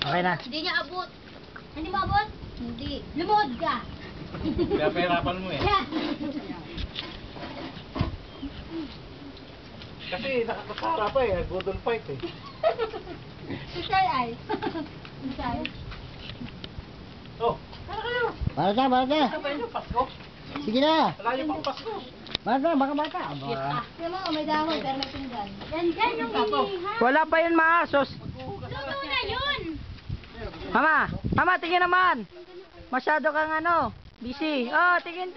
Okay na. Hindi niya abot. Hindi mo abot? Hindi. Lumuhod ka. Kaya pahirapan mo eh. Kasi nakakasara pa eh. Budol fight eh. Sisay ay. Sisay. Oh, para kayo. Bata. Sabay nyo, Pasko. Sige na. Malayo pang Pasko. Bata, bata. Aba. Kaya mo, may dahon, pero may pinggan. Yan yung inihan. Wala pa yun, maasos. Luto na yun. Mama, tingin naman. Masyado kang busy. Oh, tingin.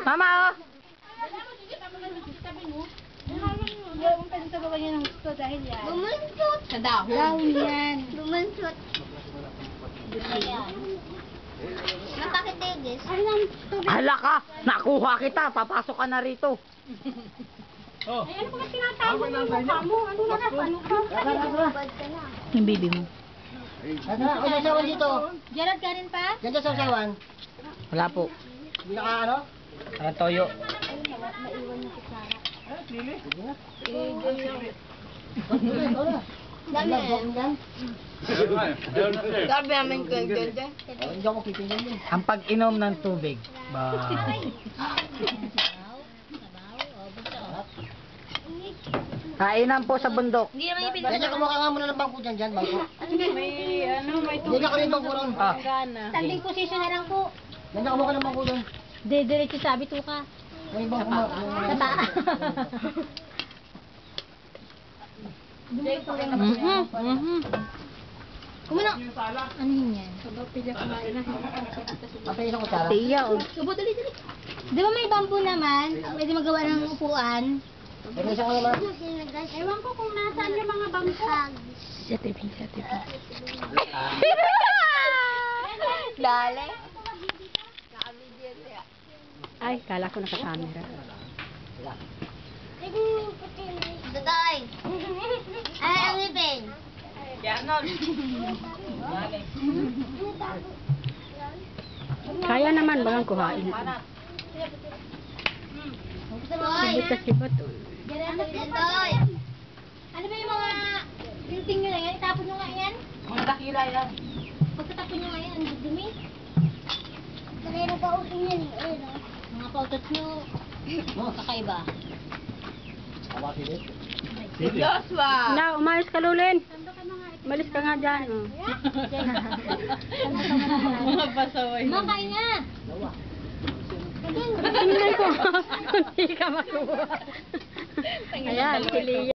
Mama, oh. Yung pwede sa baba niya ng gusto dahil yan. Bumunsot. Sa dahon. Dahon yan. Bumunsot. Ayan. Napakitigis. Hala ka, nakuha kita. Papasok ka na rito. Oh. Ay, ano ba tinatago ng mukha mo? Ano na ka? Yung baby mo. Ano sa sawan dito? Gerald ka rin pa? Diyan sa sawan. Wala po. Hindi naka Ang toyo. Sabi namin kung ganda. Hindi ako pipinggan yun. Ang pag-inom ng tubig. Ba. Kainan po sa bundok. Hindi naman yung Kaya kumukha nga muna ng bangko dyan, bangko. Hindi na kami bangko ron. Ah. standing position na lang po. Diyan na kumukha ng bangko doon. Diretso sabi to ka. May bangko mo. Sa paa. Kumuna. Ano yun yan? Patay isang kutsara. Tiya, oh. Subo, dali. Di ba may bamboo naman? Pwede magawa ng upuan. Patay isang kutsara. Ewan ko kung nasaan yung mga bangko. Sa TV. Dale. Ay, kala ko naka-camera. Totoy. Ay, ang ipin. Kaya naman bagang kuhain. Sibot. Totoy. Ano ba yung mga tinting nyo na yan? Itapon nyo nga yan? Mga dakila yan. Pagkatapon nyo nga yan, ang dumi. Kanina pa uting yan eh. Mga pautot nyo. Kakaiba. Joshua! Na, umalis ka, Lulin. Umalis ka nga dyan. Oh. Mga pasaway. Makain nga! Tingnan ko. Hindi ka makuha. Ayan, si Lia.